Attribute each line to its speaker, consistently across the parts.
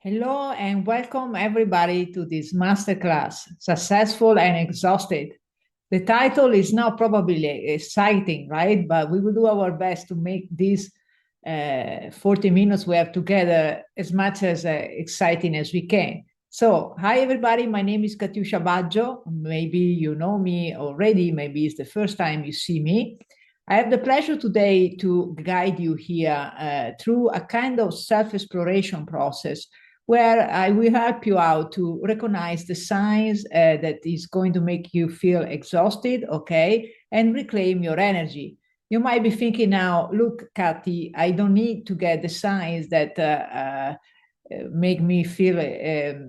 Speaker 1: Hello and welcome everybody to this masterclass, Successful and Exhausted. The title is now probably exciting, right? But we will do our best to make these 40 minutes we have together as much as exciting as we can. So, hi everybody, my name is Katiuscia Baggio. Maybe you know me already, maybe it's the first time you see me. I have the pleasure today to guide you here through a kind of self-exploration process where I will help you out to recognize the signs that is going to make you feel exhausted, okay, and reclaim your energy. You might be thinking now, look, Kathy, I don't need to get the signs that make me feel,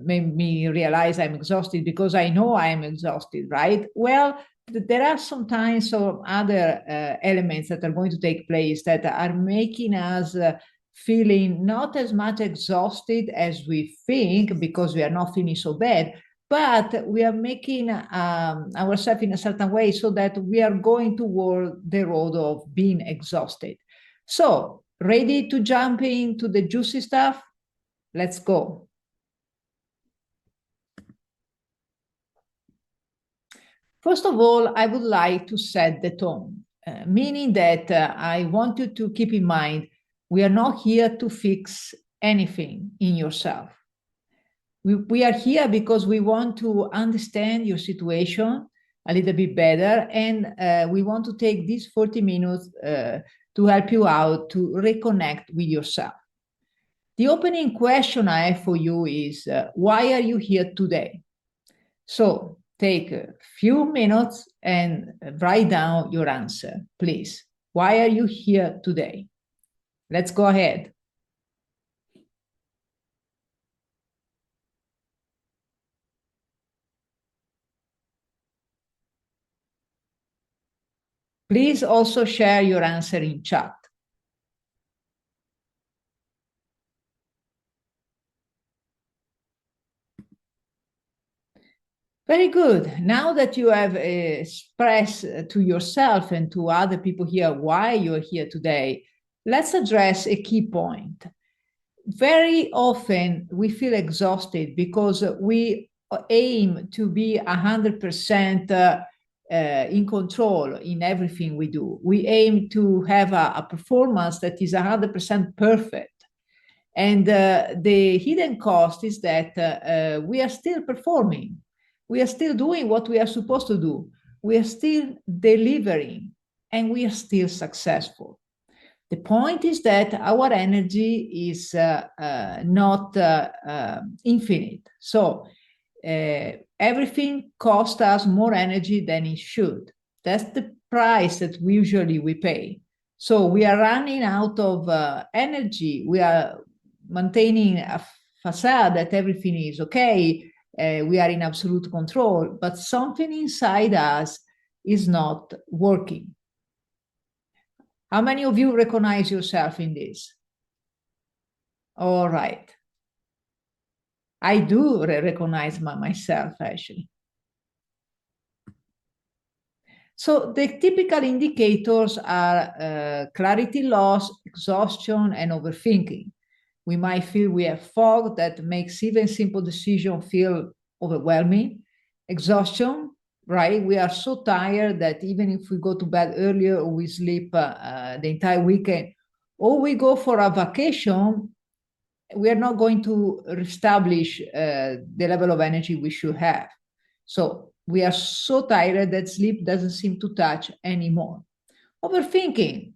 Speaker 1: make me realize I'm exhausted because I know I'm exhausted, right? Well, there are sometimes some other elements that are going to take place that are making us feeling not as much exhausted as we think because we are not feeling so bad, but we are making ourselves in a certain way so that we are going toward the road of being exhausted. So, ready to jump into the juicy stuff? Let's go. First of all, I would like to set the tone, meaning that I want you to keep in mind we are not here to fix anything in yourself. We are here because we want to understand your situation a little bit better, and we want to take these 40 minutes to help you out to reconnect with yourself. The opening question I have for you is why are you here today? So take a few minutes and write down your answer, please. Why are you here today? Let's go ahead. Please also share your answer in chat. Very good. Now that you have expressed to yourself and to other people here why you're here today, let's address a key point. Very often we feel exhausted because we aim to be 100% in control in everything we do. We aim to have a performance that is 100% perfect. And the hidden cost is that we are still performing. We are still doing what we are supposed to do. We are still delivering and we are still successful. The point is that our energy is not infinite. So everything costs us more energy than it should. That's the price that usually we pay. So we are running out of energy. We are maintaining a facade that everything is okay. We are in absolute control, but something inside us is not working. How many of you recognize yourself in this? All right. I do recognize myself, actually. So the typical indicators are clarity loss, exhaustion, and overthinking. We might feel we have fog that makes even simple decisions feel overwhelming. Exhaustion, right? We are so tired that even if we go to bed earlier or we sleep the entire weekend, or we go for a vacation, we are not going to establish the level of energy we should have. So we are so tired that sleep doesn't seem to touch anymore. Overthinking,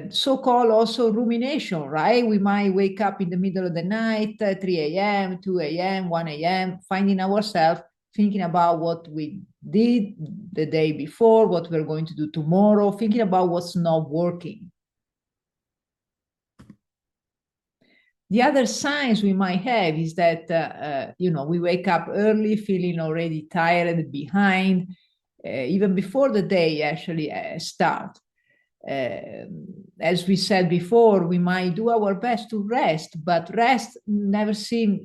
Speaker 1: so-called also rumination, right? We might wake up in the middle of the night, 3 a.m., 2 a.m., 1 a.m., finding ourselves thinking about what we did the day before, what we're going to do tomorrow, thinking about what's not working. The other signs we might have is that, we wake up early, feeling already tired, behind, even before the day actually starts. As we said before, we might do our best to rest, but rest never seems,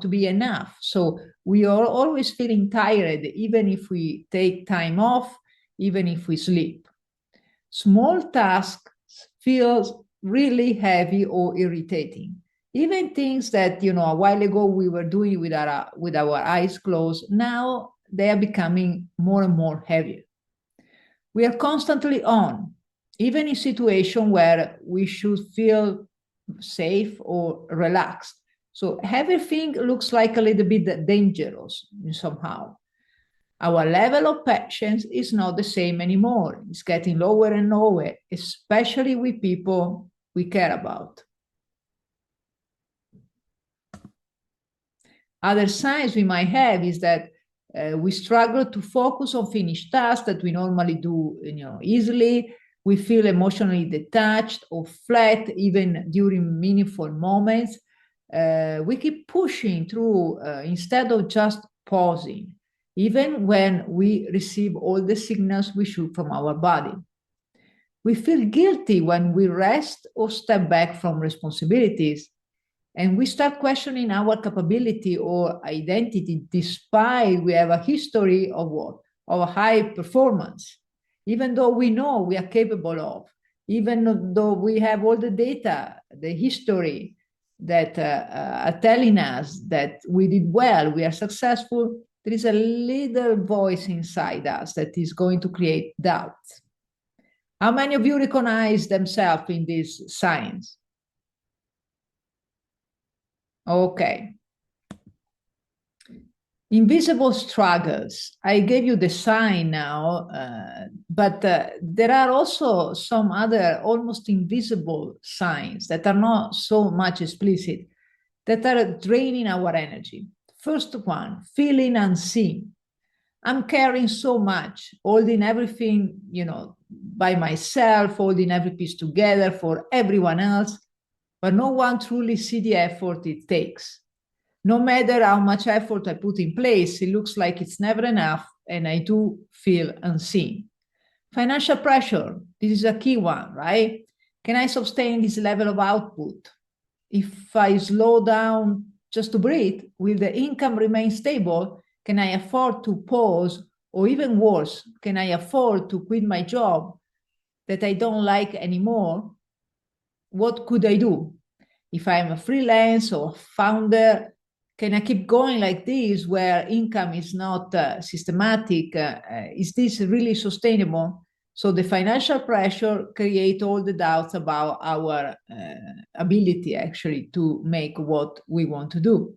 Speaker 1: to be enough. So we are always feeling tired, even if we take time off, even if we sleep. Small tasks feel really heavy or irritating. Even things that, a while ago we were doing with our eyes closed, now they are becoming more and more heavier. We are constantly on, even in situations where we should feel safe or relaxed. So everything looks like a little bit dangerous somehow. Our level of patience is not the same anymore. It's getting lower and lower, especially with people we care about. Other signs we might have is that we struggle to focus on finished tasks that we normally do, easily. We feel emotionally detached or flat, even during meaningful moments. We keep pushing through instead of just pausing, even when we receive all the signals we should from our body. We feel guilty when we rest or step back from responsibilities, and we start questioning our capability or identity despite we have a history of what? Of high performance, even though we know we are capable of, even though we have all the data, the history that are telling us that we did well, we are successful, there is a little voice inside us that is going to create doubts. How many of you recognize themselves in these signs? Okay. Invisible struggles. I gave you the sign now, but there are also some other almost invisible signs that are not so much explicit, that are draining our energy. First one, feeling unseen. I'm carrying so much, holding everything, by myself, holding every piece together for everyone else, but no one truly sees the effort it takes. No matter how much effort I put in place, it looks like it's never enough, and I do feel unseen. Financial pressure, this is a key one, right? Can I sustain this level of output? If I slow down just to breathe, will the income remain stable? Can I afford to pause? Or even worse, can I afford to quit my job that I don't like anymore? What could I do? If I'm a freelance or founder, can I keep going like this where income is not systematic? Is this really sustainable? So the financial pressure create all the doubts about our ability actually to make what we want to do.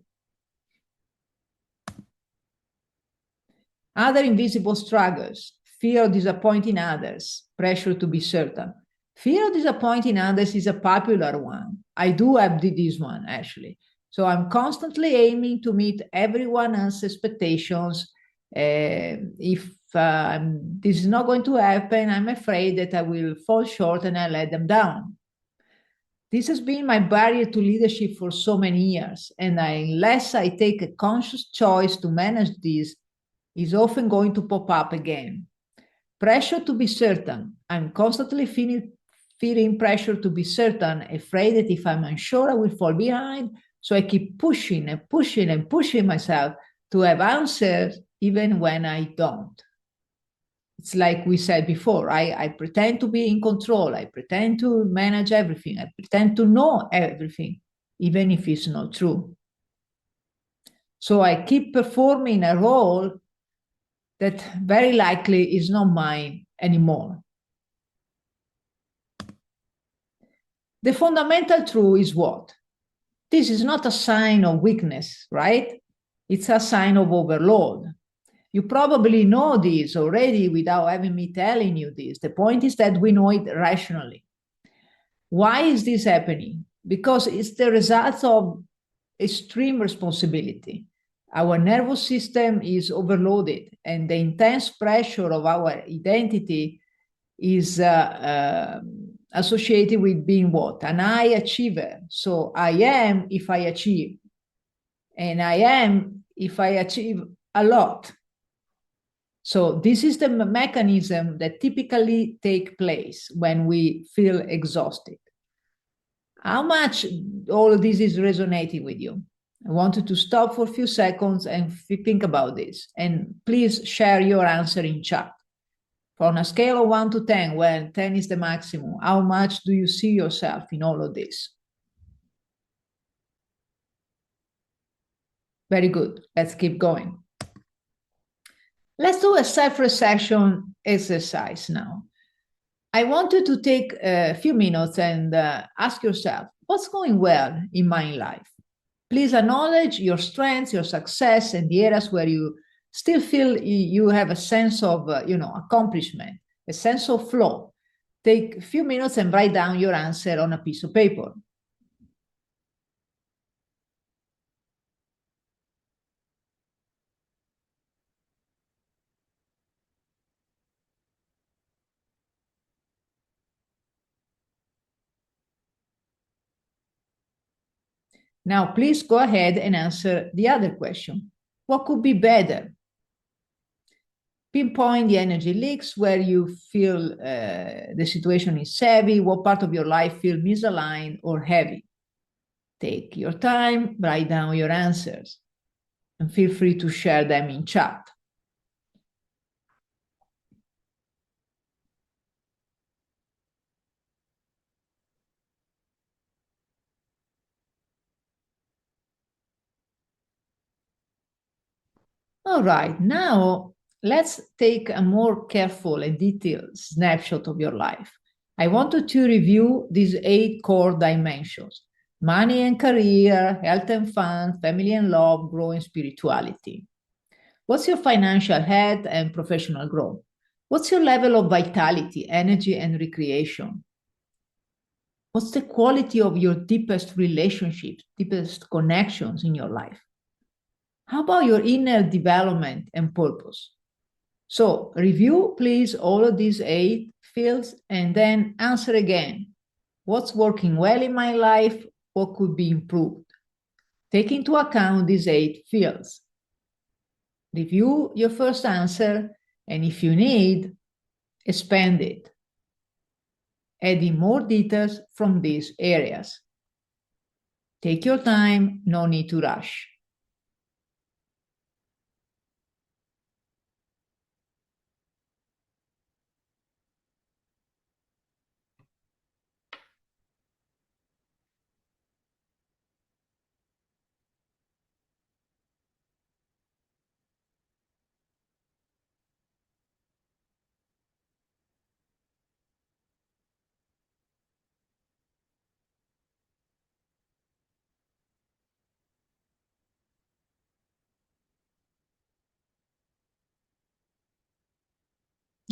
Speaker 1: Other invisible struggles, fear of disappointing others, pressure to be certain. Fear of disappointing others is a popular one. I do have this one actually. So I'm constantly aiming to meet everyone else's expectations. If this is not going to happen, I'm afraid that I will fall short and I let them down. This has been my barrier to leadership for so many years, and unless I take a conscious choice to manage this, is often going to pop up again. Pressure to be certain. I'm constantly feeling pressure to be certain, afraid that if I'm unsure, I will fall behind. So I keep pushing and pushing and pushing myself to have answers, even when I don't. It's like we said before, I pretend to be in control. I pretend to manage everything. I pretend to know everything, even if it's not true. So I keep performing a role that very likely is not mine anymore. The fundamental truth is what? This is not a sign of weakness, right? It's a sign of overload. You probably know this already without having me telling you this. The point is that we know it rationally. Why is this happening? Because it's the result of extreme responsibility. Our nervous system is overloaded, and the intense pressure of our identity is associated with being what? An I achiever. So I am if I achieve, and I am if I achieve a lot. So this is the mechanism that typically take place when we feel exhausted. How much all of this is resonating with you? I want you to stop for a few seconds and think about this. And please share your answer in chat. On a scale of 1 to 10, where 10 is the maximum, how much do you see yourself in all of this? Very good. Let's keep going. Let's do a self-reflection exercise now. I want you to take a few minutes and ask yourself, what's going well in my life? Please acknowledge your strengths, your success, and the areas where you still feel you have a sense of, accomplishment, a sense of flow. Take a few minutes and write down your answer on a piece of paper. Now, please go ahead and answer the other question. What could be better? Pinpoint the energy leaks where you feel the situation is heavy, what part of your life feels misaligned or heavy. Take your time, write down your answers, and feel free to share them in chat. All right, now let's take a more careful and detailed snapshot of your life. I want you to review these 8 core dimensions: money and career, health and fun, family and love, growing spirituality. What's your financial health and professional growth? What's your level of vitality, energy, and recreation? What's the quality of your deepest relationships, deepest connections in your life? How about your inner development and purpose? So review, please, all of these 8 fields and then answer again. What's working well in my life? What could be improved? Take into account these 8 fields. Review your first answer, and if you need, expand it, adding more details from these areas. Take your time, no need to rush.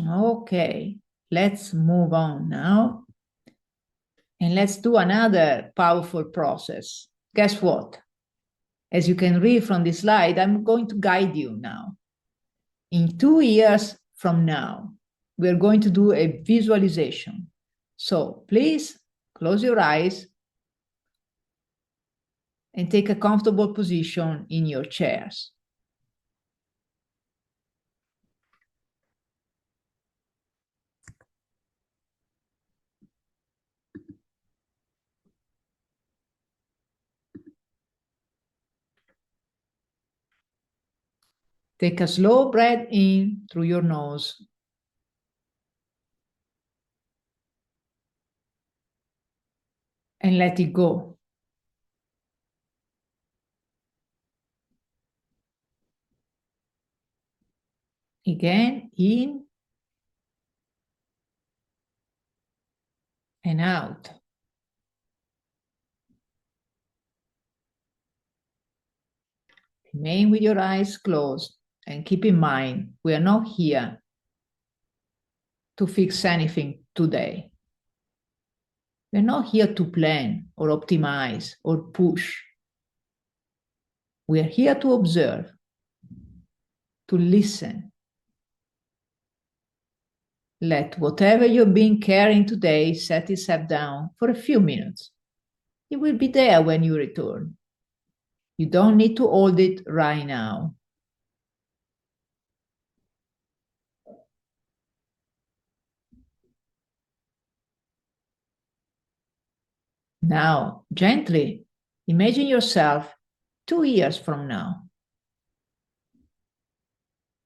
Speaker 1: Okay, let's move on now. And let's do another powerful process. Guess what? As you can read from this slide, I'm going to guide you now. In 2 years from now, we're going to do a visualization. So please close your eyes and take a comfortable position in your chairs. Take a slow breath in through your nose. And let it go. Again, in and out. Remain with your eyes closed and keep in mind, we are not here to fix anything today. We're not here to plan or optimize or push. We are here to observe, to listen. Let whatever you've been carrying today set itself down for a few minutes. It will be there when you return. You don't need to hold it right now. Now, gently, imagine yourself 2 years from now.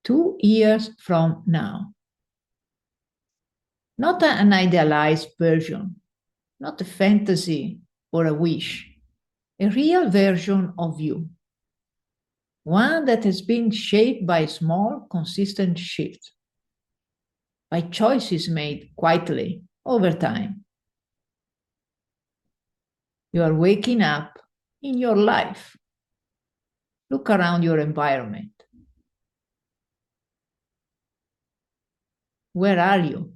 Speaker 1: 2 years from now. Not an idealized version, not a fantasy or a wish, a real version of you. one that has been shaped by small, consistent shifts, by choices made quietly over time. You are waking up in your life. Look around your environment. Where are you?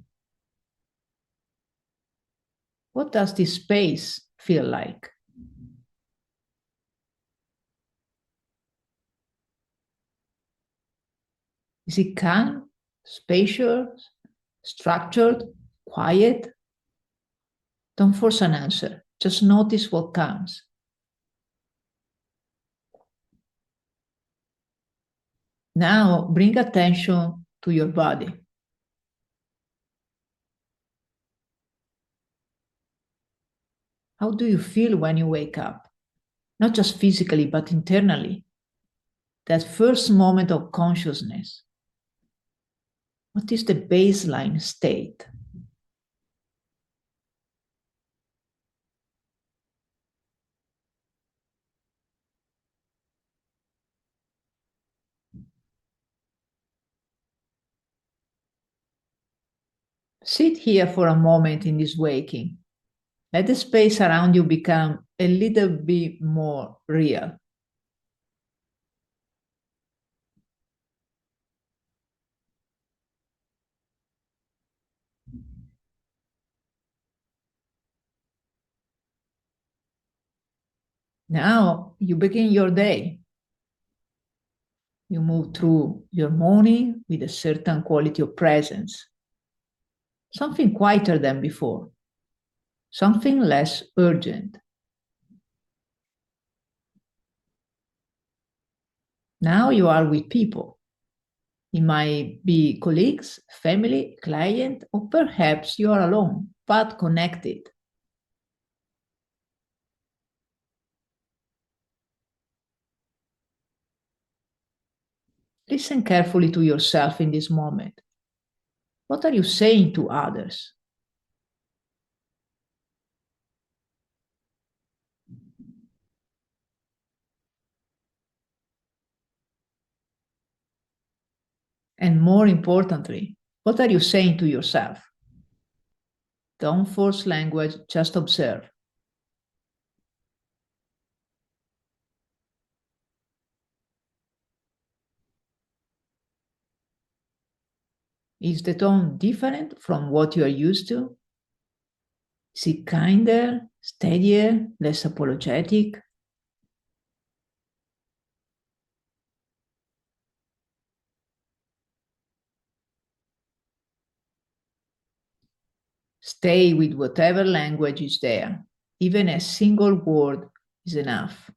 Speaker 1: What does this space feel like? Is it calm, spacious, structured, quiet? Don't force an answer. Just notice what comes. Now bring attention to your body. How do you feel when you wake up? Not just physically, but internally. That first moment of consciousness. What is the baseline state? Sit here for a moment in this waking. Let the space around you become a little bit more real. Now you begin your day. You move through your morning with a certain quality of presence, something quieter than before, something less urgent. Now you are with people. It might be colleagues, family, client, or perhaps you are alone, but connected. Listen carefully to yourself in this moment. What are you saying to others? And more importantly, what are you saying to yourself? Don't force language, just observe. Is the tone different from what you are used to? Is it kinder, steadier, less apologetic? Stay with whatever language is there. Even a single word is enough.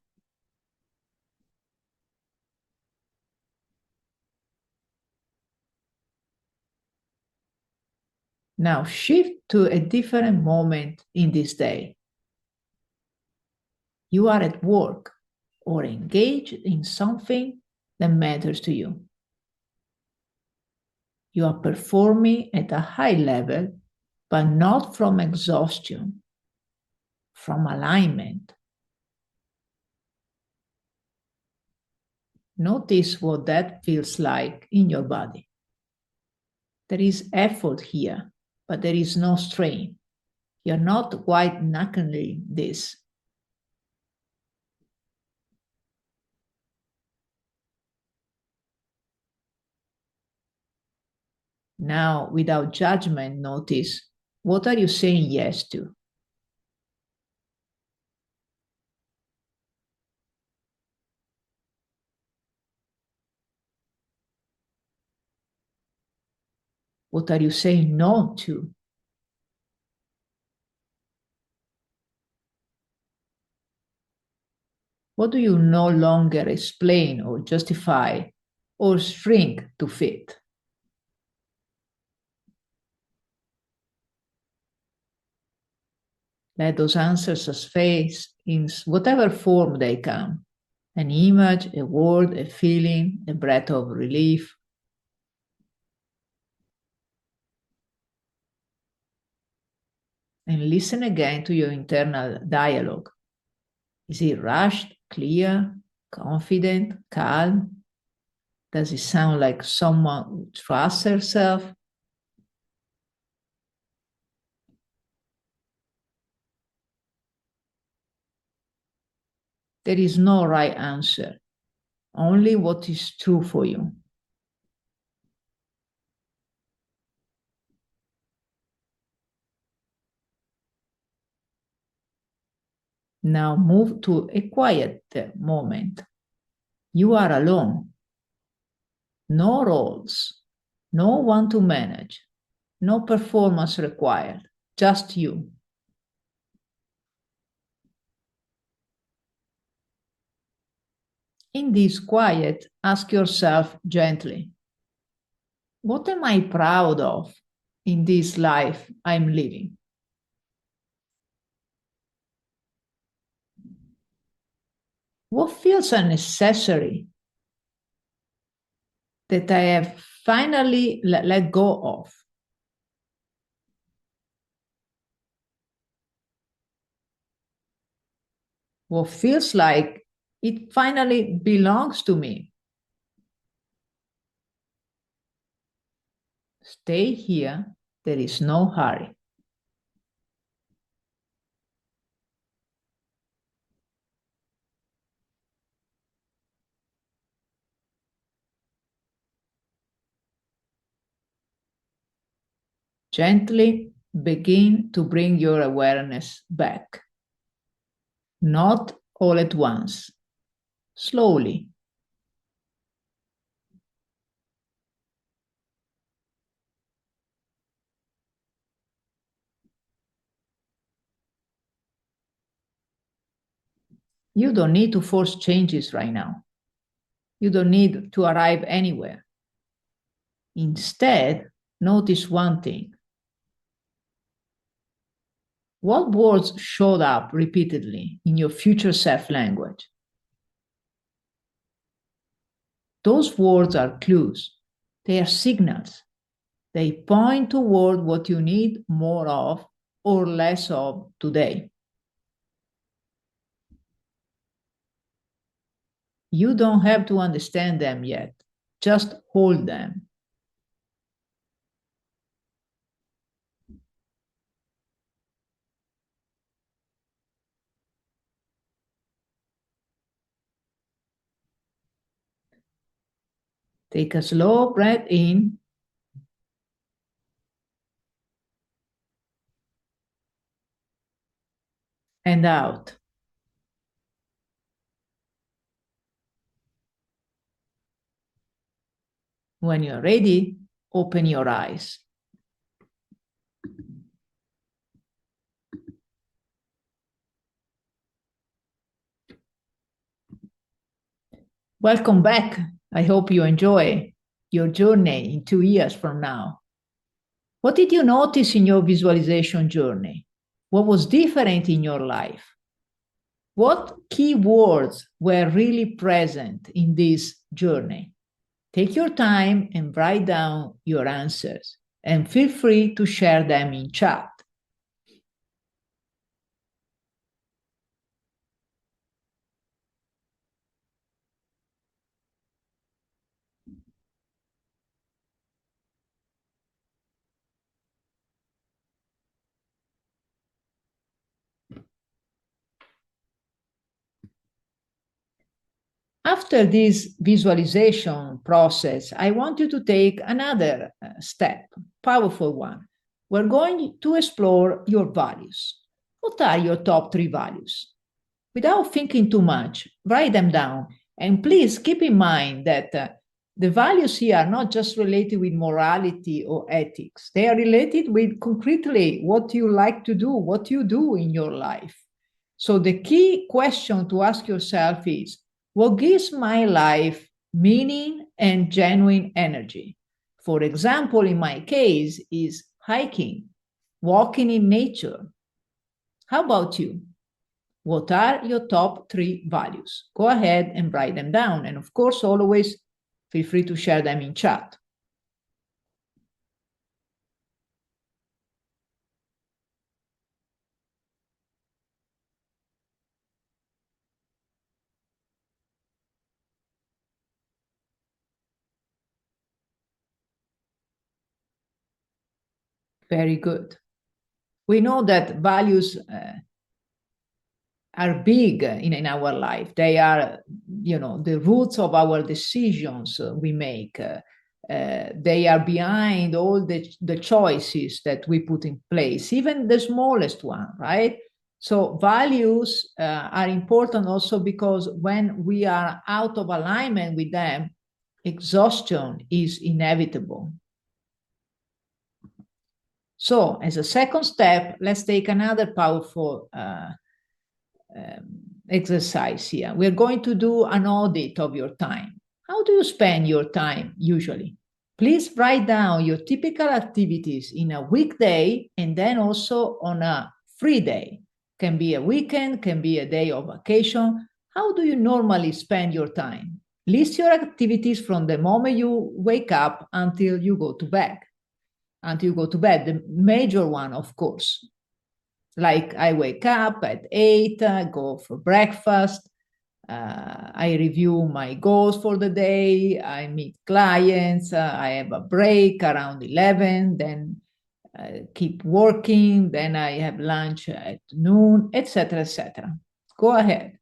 Speaker 1: Now shift to a different moment in this day. You are at work or engaged in something that matters to you. You are performing at a high level, but not from exhaustion, from alignment. Notice what that feels like in your body. There is effort here, but there is no strain. You're not white knuckling this. Now, without judgment, notice what are you saying yes to? What are you saying no to? What do you no longer explain or justify or shrink to fit? Let those answers surface in whatever form they come. An image, a word, a feeling, a breath of relief. And listen again to your internal dialogue. Is it rushed, clear, Confident, calm. Does it sound like someone who trusts herself? There is no right answer, only what is true for you. Now move to a quiet moment. You are alone. No roles, no one to manage, no performance required, just you. In this quiet, ask yourself gently, what am I proud of in this life I'm living? What feels unnecessary that I have finally let go of? What feels like it finally belongs to me? Stay here, there is no hurry. Gently begin to bring your awareness back. Not all at once, slowly. You don't need to force changes right now. You don't need to arrive anywhere. Instead, notice one thing. What words showed up repeatedly in your future self language? Those words are clues, they are signals. They point toward what you need more of or less of today. You don't have to understand them yet, just hold them. Take a slow breath in and out. When you're ready, open your eyes. Welcome back. I hope you enjoy your journey in 2 years from now. What did you notice in your visualization journey? What was different in your life? What key words were really present in this journey? Take your time and write down your answers and feel free to share them in chat. After this visualization process, I want you to take another step, powerful one. We're going to explore your values. What are your top 3 values? Without thinking too much, write them down. And please keep in mind that the values here are not just related with morality or ethics. They are related with concretely what you like to do, what you do in your life. So the key question to ask yourself is, what gives my life meaning and genuine energy? For example, in my case, is hiking, walking in nature. How about you? What are your top 3 values? Go ahead and write them down. And of course, always feel free to share them in chat. Very good. We know that values are big in our life. They are, the roots of our decisions we make. They are behind all the choices that we put in place, even the smallest one, right? So values are important also because when we are out of alignment with them, exhaustion is inevitable. So as a second step, let's take another powerful exercise here. We're going to do an audit of your time. How do you spend your time usually? Please write down your typical activities in a weekday and then also on a free day. Can be a weekend, can be a day of vacation. How do you normally spend your time? List your activities from the moment you wake up until you go to bed. Until you go to bed, the major one, of course. Like I wake up at 8, I go for breakfast, I review my goals for the day, I meet clients, I have a break around 11, then keep working, then I have lunch at noon, etc., etc. Go ahead.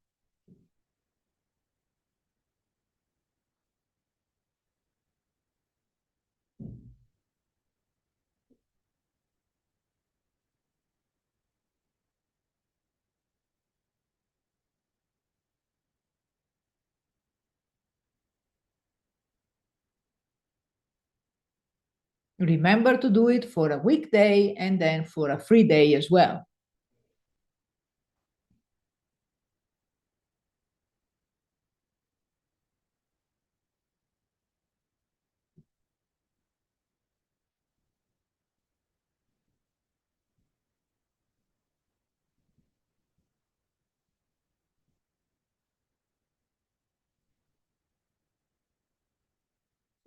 Speaker 1: Remember to do it for a weekday and then for a free day as well.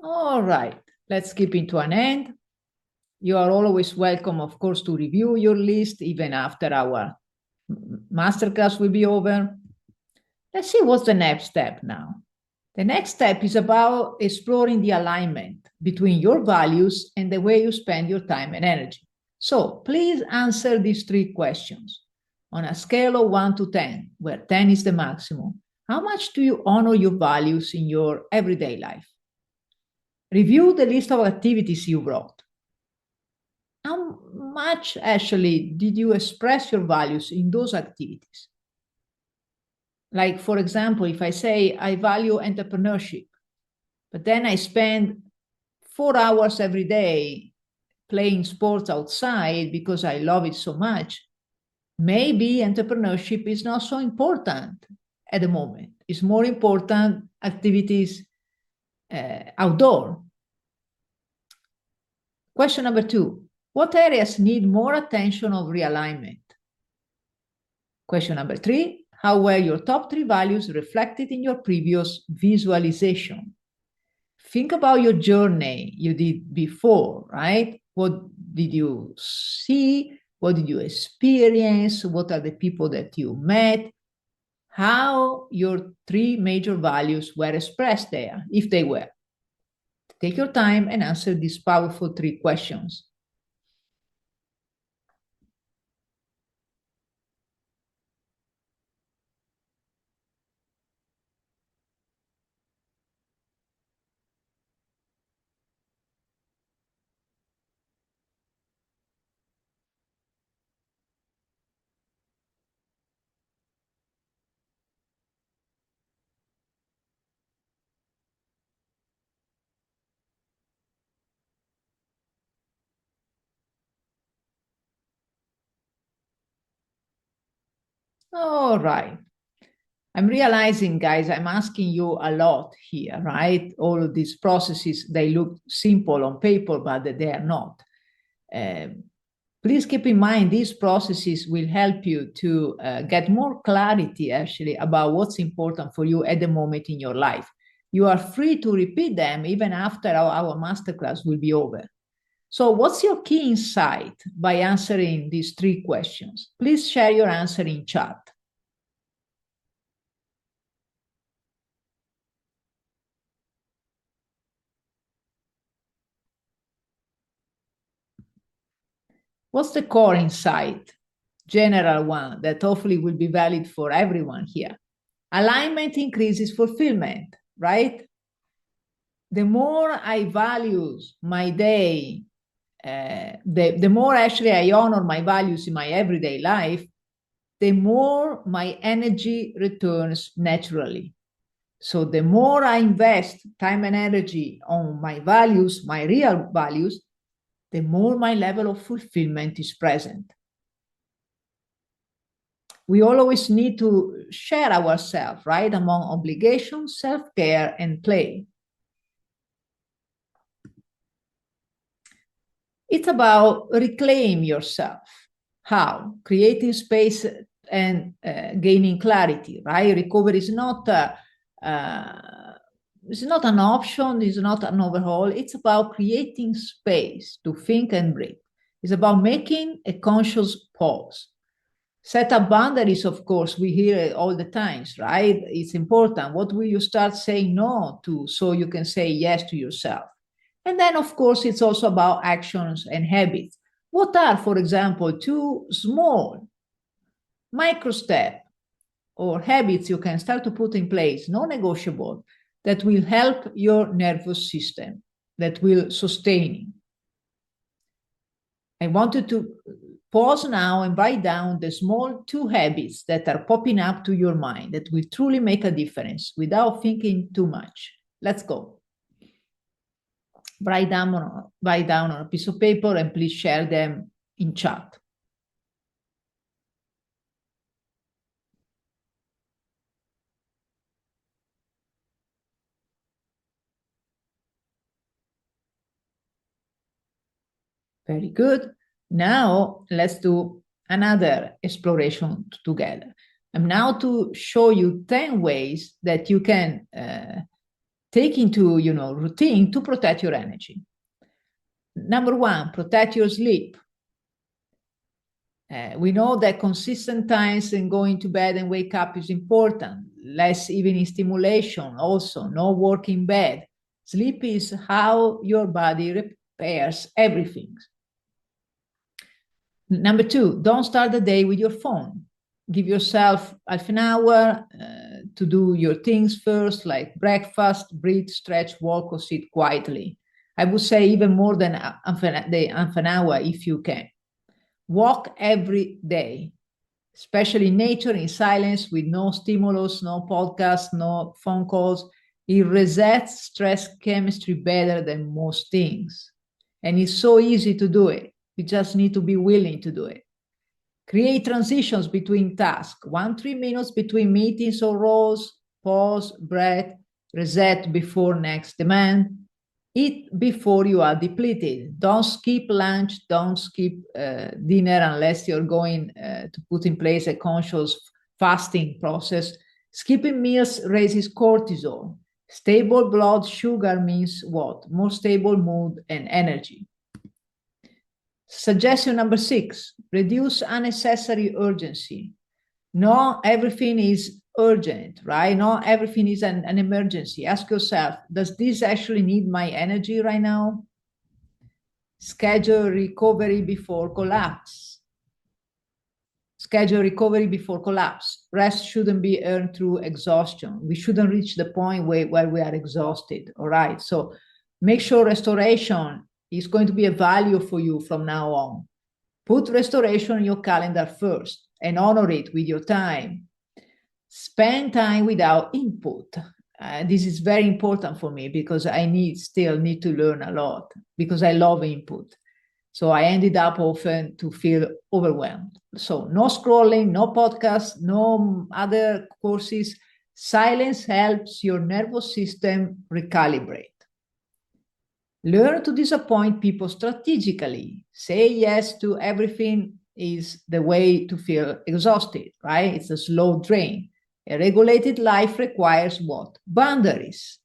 Speaker 1: All right, let's keep it to an end. You are always welcome, of course, to review your list even after our masterclass will be over. Let's see what's the next step now. The next step is about exploring the alignment between your values and the way you spend your time and energy. So please answer these three questions. On a scale of 1 to 10, where 10 is the maximum, how much do you honor your values in your everyday life? Review the list of activities you wrote. How much actually did you express your values in those activities? Like, for example, if I say I value entrepreneurship, but then I spend 4 hours every day playing sports outside because I love it so much, maybe entrepreneurship is not so important at the moment. It's more important activities outdoor. Question number 2, what areas need more attention of realignment? Question number 3, how were your top 3 values reflected in your previous visualization? Think about your journey you did before, right? What did you see? What did you experience? What are the people that you met? How your 3 major values were expressed there, if they were. Take your time and answer these powerful 3 questions. All right. I'm realizing, guys, I'm asking you a lot here, right? All of these processes, they look simple on paper, but they are not. Please keep in mind these processes will help you to get more clarity actually about what's important for you at the moment in your life. You are free to repeat them even after our masterclass will be over. So what's your key insight by answering these 3 questions? Please share your answer in chat. What's the core insight? General one that hopefully will be valid for everyone here. Alignment increases fulfillment, right? The more I value my day, the more actually I honor my values in my everyday life, the more my energy returns naturally. So the more I invest time and energy on my values, my real values, the more my level of fulfillment is present. We always need to share ourselves, right, among obligations, self-care, and play. It's about reclaim yourself. How? Creating space and gaining clarity, right? Recovery is not it's not an option, it's not an overhaul. It's about creating space to think and breathe. It's about making a conscious pause. Set up boundaries, of course, we hear it all the times, right? It's important. What will you start saying no to so you can say yes to yourself? And then, of course, it's also about actions and habits. What are, for example, two small micro steps or habits you can start to put in place, non-negotiable, that will help your nervous system, that will sustain it? I wanted to pause now and write down the small two habits that are popping up to your mind that will truly make a difference without thinking too much. Let's go. Write down on a piece of paper and please share them in chat. Very good. Now let's do another exploration together. I'm now to show you 10 ways that you can take into routine to protect your energy. Number one, protect your sleep. We know that consistent times in going to bed and wake up is important. Less evening stimulation, also no work in bed. Sleep is how your body repairs everything. Number two, don't start the day with your phone. Give yourself half an hour to do your things first, like breakfast, breathe, stretch, walk, or sit quietly. I would say even more than half an hour if you can. Walk every day, especially in nature, in silence, with no stimulus, no podcasts, no phone calls. It resets stress chemistry better than most things. And it's so easy to do it. You just need to be willing to do it. Create transitions between tasks. 1-3 minutes between meetings or roles. Pause, breath, reset before next demand. Eat before you are depleted. Don't skip lunch. Don't skip dinner unless you're going to put in place a conscious fasting process. Skipping meals raises cortisol. Stable blood sugar means what? More stable mood and energy. Suggestion number 6, reduce unnecessary urgency. Not everything is urgent, right? Not everything is an emergency. Ask yourself, does this actually need my energy right now? Schedule recovery before collapse. Schedule recovery before collapse. Rest shouldn't be earned through exhaustion. We shouldn't reach the point where we are exhausted, all right? So make sure restoration is going to be a value for you from now on. Put restoration in your calendar first and honor it with your time. Spend time without input. This is very important for me because I still need to learn a lot because I love input. So I ended up often to feel overwhelmed. So no scrolling, no podcasts, no other courses. Silence helps your nervous system recalibrate. Learn to disappoint people strategically. Say yes to everything is the way to feel exhausted, right? It's a slow drain. A regulated life requires what? Boundaries.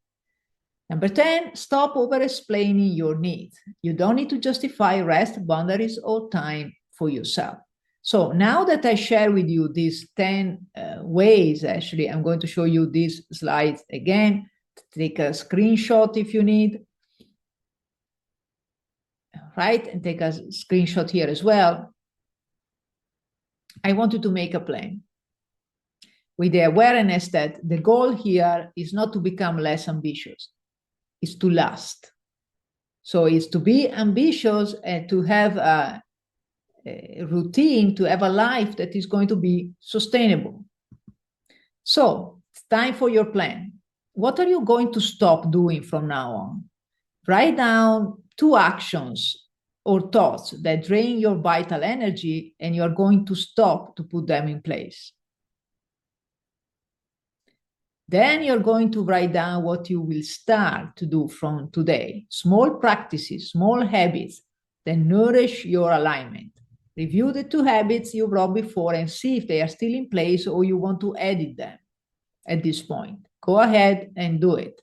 Speaker 1: Number 10, stop over-explaining your needs. You don't need to justify rest, boundaries, or time for yourself. So now that I share with you these 10 ways, actually, I'm going to show you these slides again. Take a screenshot if you need. All right? And take a screenshot here as well. I want you to make a plan with the awareness that the goal here is not to become less ambitious, it's to last. So it's to be ambitious and to have a routine, to have a life that is going to be sustainable. So it's time for your plan. What are you going to stop doing from now on? Write down 2 actions or thoughts that drain your vital energy, and you're going to stop to put them in place. Then you're going to write down what you will start to do from today. Small practices, small habits that nourish your alignment. Review the 2 habits you wrote before and see if they are still in place or you want to edit them at this point. Go ahead and do it.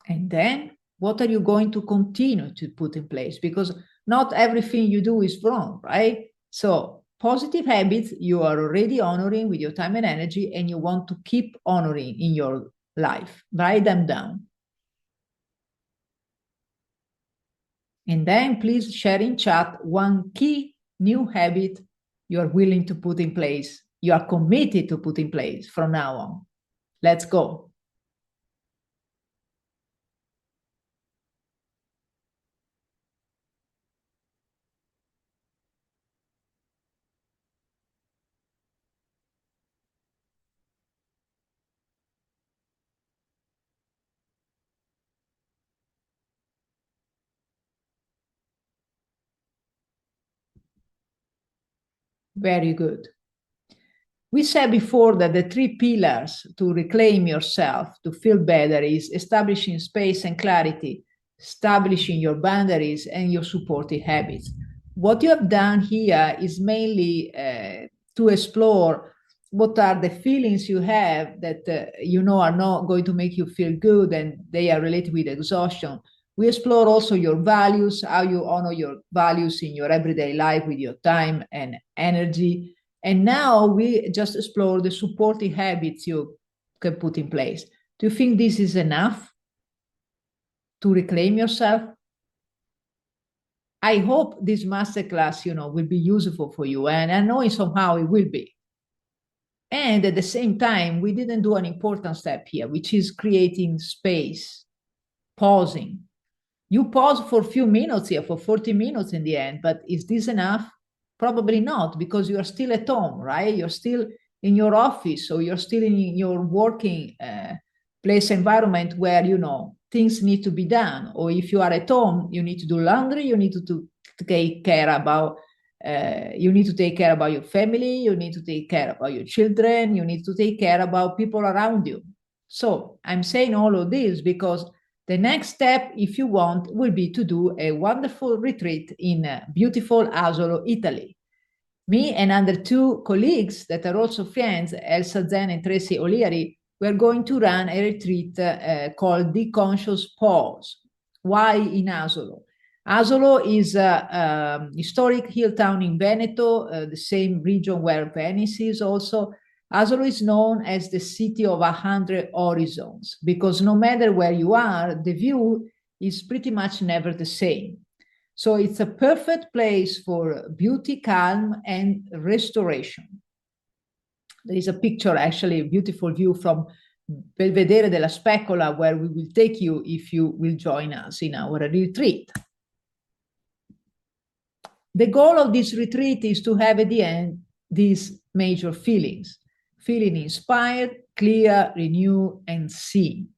Speaker 1: And then what are you going to continue to put in place? Because not everything you do is wrong, right? So positive habits you are already honoring with your time and energy, and you want to keep honoring in your life. Write them down. And then please share in chat 1 key new habit you are willing to put in place. You are committed to put in place from now on. Let's go. Very good. We said before that the 3 pillars to reclaim yourself, to feel better, is establishing space and clarity, establishing your boundaries, and your supportive habits. What you have done here is mainly to explore what are the feelings you have that you know are not going to make you feel good, and they are related with exhaustion. We explore also your values, how you honor your values in your everyday life with your time and energy. And now we just explore the supportive habits you can put in place. Do you think this is enough to reclaim yourself? I hope this masterclass, will be useful for you. And I know somehow it will be. And at the same time, we didn't do an important step here, which is creating space, pausing. You pause for a few minutes here, for 40 minutes in the end, but is this enough? Probably not, because you are still at home, right? You're still in your office, or you're still in your working place environment where, things need to be done. Or if you are at home, you need to do laundry, you need to take care about you need to take care about your family, you need to take care about your children, you need to take care about people around you. So I'm saying all of this because the next step, if you want, will be to do a wonderful retreat in beautiful Asolo, Italy. Me and other 2 colleagues that are also friends, Elsa Zen and Tracy O'Leary, we're going to run a retreat called The Conscious Pause. Why in Asolo? Asolo is a historic hill town in Veneto, the same region where Venice is also. Asolo is known as the city of 100 horizons because no matter where you are, the view is pretty much never the same. So it's a perfect place for beauty, calm, and restoration. There is a picture, actually, a beautiful view from Belvedere della Specola, where we will take you if you will join us in our retreat. The goal of this retreat is to have at the end these major feelings: feeling inspired, clear, renewed, and seen.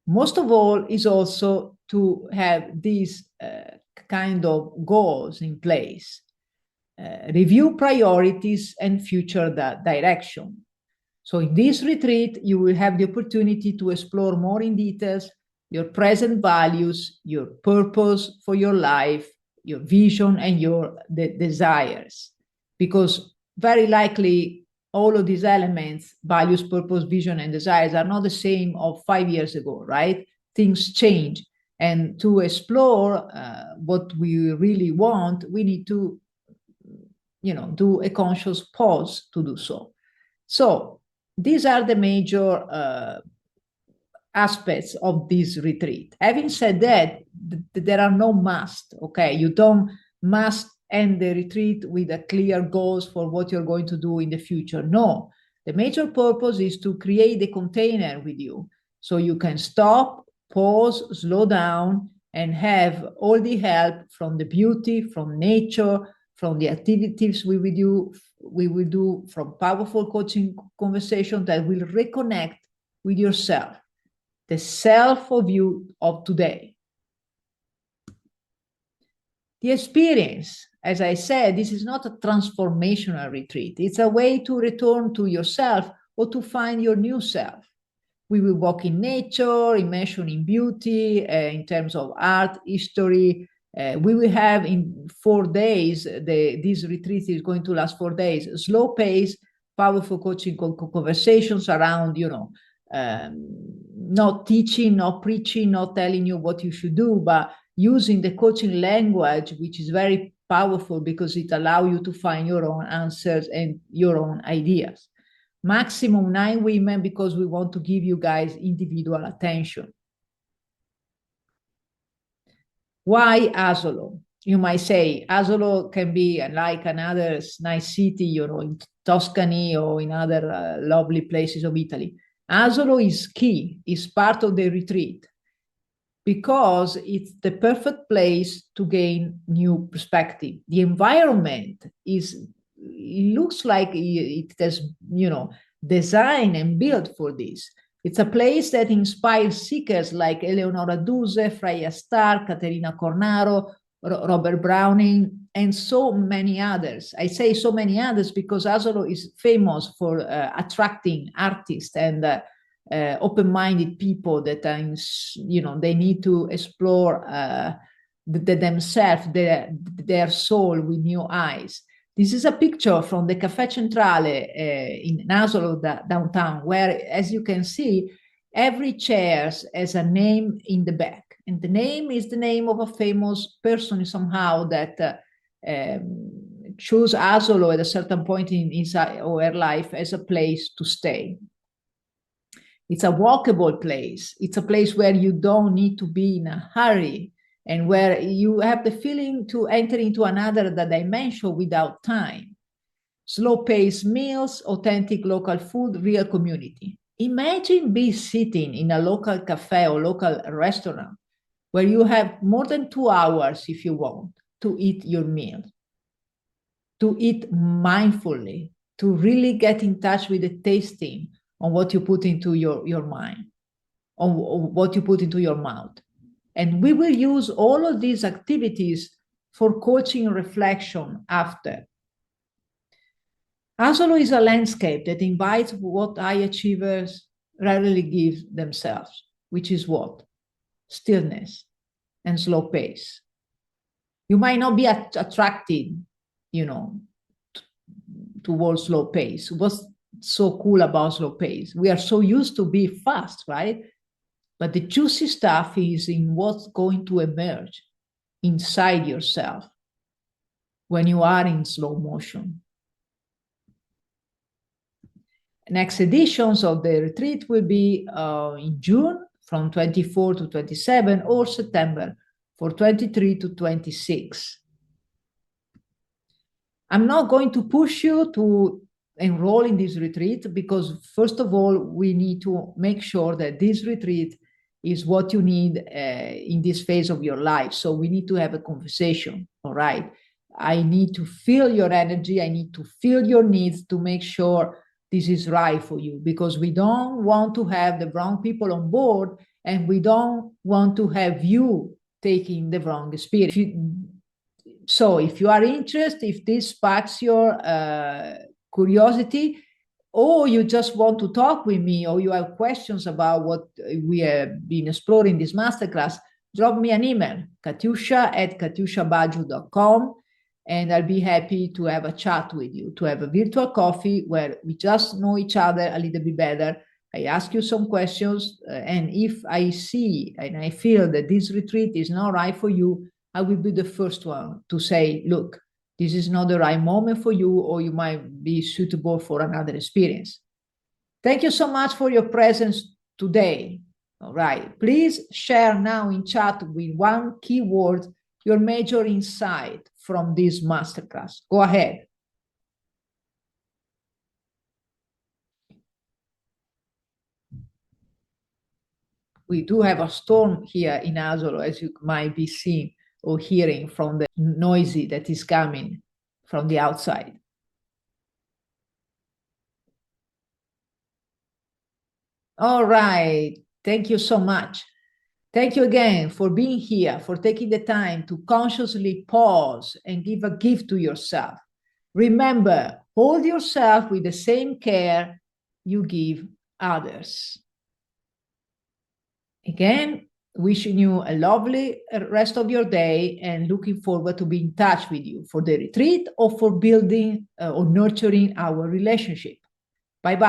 Speaker 1: Most of all is also to have these kind of goals in place. Review priorities and future direction. So in this retreat, you will have the opportunity to explore more in details your present values, your purpose for your life, your vision, and your desires. Because very likely all of these elements, values, purpose, vision, and desires, are not the same of 5 years ago, right? Things change. And to explore what we really want, we need to, do a conscious pause to do so. So these are the major aspects of this retreat. Having said that, there are no must, okay? You don't must end the retreat with a clear goals for what you're going to do in the future. No, the major purpose is to create a container with you so you can stop, pause, slow down, and have all the help from the beauty, from nature, from the activities we will do, from powerful coaching conversation that will reconnect with yourself, the self of you of today. The experience, as I said, this is not a transformational retreat. It's a way to return to yourself or to find your new self. We will walk in nature, immersion in beauty, in terms of art, history. We will have in 4 days, this retreat is going to last 4 days, slow pace, powerful coaching conversations around, not teaching, not preaching, not telling you what you should do, but using the coaching language, which is very powerful because it allows you to find your own answers and your own ideas. Maximum 9 women because we want to give you guys individual attention. Why Asolo? You might say Asolo can be like another nice city, in Tuscany or in other lovely places of Italy. Asolo is key, is part of the retreat because it's the perfect place to gain new perspective. The environment looks like it has, designed and built for this. It's a place that inspires seekers like Eleonora Duse, Freya Stark, Caterina Cornaro, Robert Browning, and so many others. I say so many others because Asolo is famous for attracting artists and open-minded people that are, they need to explore themselves, their soul with new eyes. This is a picture from the Caffè Centrale in Asolo downtown, where, as you can see, every chair has a name in the back. And the name is the name of a famous person somehow that chose Asolo at a certain point in his or her life as a place to stay. It's a walkable place. It's a place where you don't need to be in a hurry and where you have the feeling to enter into another dimension without time. Slow-paced meals, authentic local food, real community. Imagine being sitting in a local cafe or local restaurant where you have more than 2 hours, if you want, to eat your meal, to eat mindfully, to really get in touch with the tasting on what you put into your mind, on what you put into your mouth. And we will use all of these activities for coaching reflection after. Asolo is a landscape that invites what high achievers rarely give themselves, which is what? Stillness and slow pace. You might not be attracted, towards slow pace. What's so cool about slow pace? We are so used to be fast, right? But the juicy stuff is in what's going to emerge inside yourself when you are in slow motion. Next editions of the retreat will be in June from 24 to 27 or September for 23 to 26. I'm not going to push you to enroll in this retreat because, first of all, we need to make sure that this retreat is what you need in this phase of your life. So we need to have a conversation, all right? I need to feel your energy. I need to feel your needs to make sure this is right for you, because we don't want to have the wrong people on board and we don't want to have you taking the wrong experience. So if you are interested, if this sparks your curiosity, or you just want to talk with me, or you have questions about what we have been exploring in this masterclass, drop me an email, katyusha@katyushabaju.com, and I'll be happy to have a chat with you, to have a virtual coffee where we just know each other a little bit better. I ask you some questions, and if I see and I feel that this retreat is not right for you, I will be the first one to say, look, this is not the right moment for you, or you might be suitable for another experience. Thank you so much for your presence today. All right, please share now in chat with one keyword your major insight from this masterclass. Go ahead. We do have a storm here in Asolo, as you might be seeing or hearing from the noisy that is coming from the outside. All right, thank you so much. Thank you again for being here, for taking the time to consciously pause and give a gift to yourself. Remember, hold yourself with the same care you give others. Again, wishing you a lovely rest of your day and looking forward to be in touch with you for the retreat or for building or nurturing our relationship. Bye-bye.